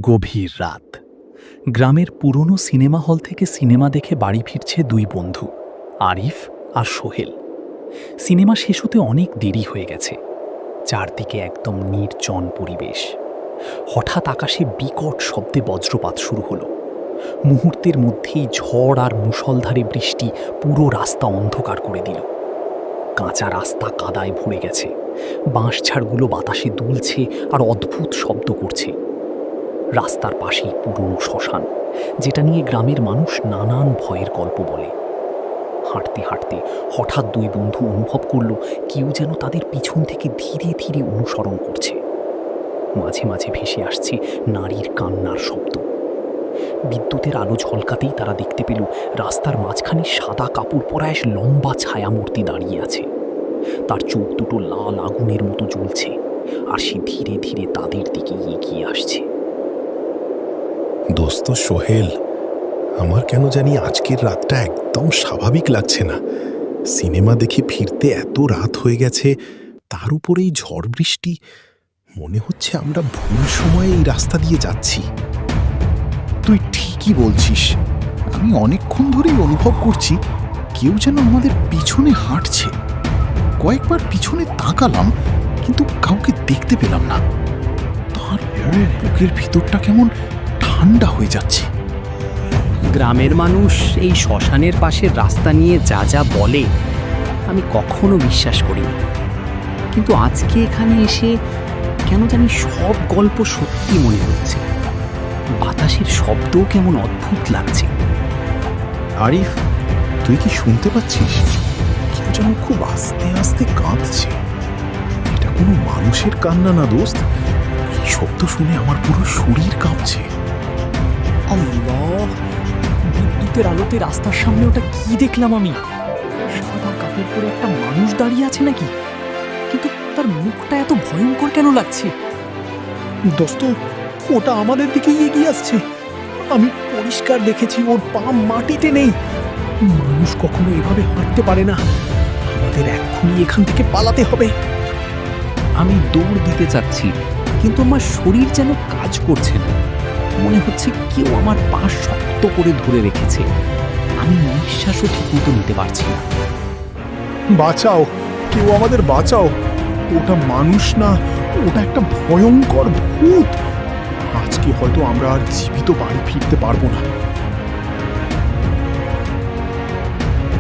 গভীর রাত। গ্রামের পুরনো সিনেমা হল থেকে সিনেমা দেখে বাড়ি ফিরছে দুই বন্ধু, আরিফ আর সোহেল। সিনেমা শেষ হতে অনেক দেরি হয়ে গেছে। চারদিকে একদম নির্জন পরিবেশ। হঠাৎ আকাশে বিকট শব্দে বজ্রপাত শুরু হলো। মুহূর্তের মধ্যেই ঝড় আর মুষলধারে বৃষ্টি পুরো রাস্তা অন্ধকার করে দিল। কাঁচা রাস্তা কাদায় ভরে গেছে। বাঁশঝাড়গুলো বাতাসে দুলছে আর অদ্ভুত শব্দ করছে। রাস্তার পাশেই পুরনো শ্মশান, যেটা নিয়ে গ্রামের মানুষ নানান ভয়ের গল্প বলে। হাঁটতে হাঁটতে হঠাৎ দুই বন্ধু অনুভব করল কেউ যেন তাদের পিছন থেকে ধীরে ধীরে অনুসরণ করছে। মাঝে মাঝে ভেসে আসছে নারীর কান্নার শব্দ। বিদ্যুতের আলো ঝলকাতেই তারা দেখতে পেল রাস্তার মাঝখানে সাদা কাপড় পরা এক লম্বা ছায়ামূর্তি দাঁড়িয়ে আছে। তার চোখ দুটো লাল আগুনের মতো জ্বলছে, আর সে ধীরে ধীরে তাদের দিকে এগিয়ে আসছে। দোস্ত সোহেল, আমার কেন জানি আজকের রাতটা একদম স্বাভাবিক লাগছে না। সিনেমা দেখে ফিরতে এত রাত হয়ে গেছে, তার উপরেই ঝড় বৃষ্টি। মনে হচ্ছে আমরা ভুল সময়ে এই রাস্তা দিয়ে যাচ্ছি। তুই ঠিকই বলছিস। আমি অনেকক্ষণ ধরেই অনুভব করছি কেউ যেন আমাদের পিছনে হাঁটছে। কয়েকবার পিছনে তাকালাম, কিন্তু কাউকে দেখতে পেলাম না। তারপর বুকের ভিতরটা কেমন ঠান্ডা হয়ে যাচ্ছে। গ্রামের মানুষ এই শ্মশানের পাশের রাস্তা নিয়ে যা যা বলে আমি কখনো বিশ্বাস করিনি, কিন্তু আজকে এখানে এসে কেন জানি সব গল্প সত্যি মনে হচ্ছে। বাতাসের শব্দও কেমন অদ্ভুত লাগছে। আরিফ, তুই কি শুনতে পাচ্ছিস? কেউ যেন খুব আস্তে আস্তে কাঁদছে। এটা কোনো মানুষের কান্না না দোস্ত। এই শব্দ শুনে আমার পুরো শরীর কাঁপছে। আল্লাহ! বিদ্যুতের আলোতে রাস্তার সামনে ওটা কি দেখলাম আমি? সাদা কাপড় পরে একটা মানুষ দাঁড়িয়ে আছে নাকি? কিন্তু তার মুখটা এত ভয়ঙ্কর কেন লাগছে? দোস্ত, ওটা আমাদের দিকেই এগিয়ে আসছে। আমি পরিষ্কার দেখেছি ওর পা মাটিতে নেই। মানুষ কখনো এভাবে হাঁটতে পারে না। আমাদের এক্ষুনি এখান থেকে পালাতে হবে। আমি দৌড় দিতে চাচ্ছি, কিন্তু আমার শরীর যেন কাজ করছে না। মনে হচ্ছে কেউ আমার পা শক্ত করে ধরে রেখেছে। আমি নিঃশ্বাসও ঠিকমতো নিতে পারছি না। বাঁচাও, কেউ আমাদের বাঁচাও। ওটা মানুষ না, ওটা একটা ভয়ঙ্কর ভূত। আজকে হয়তো আমরা আর জীবিত বাড়ি ফিরতে পারবো না।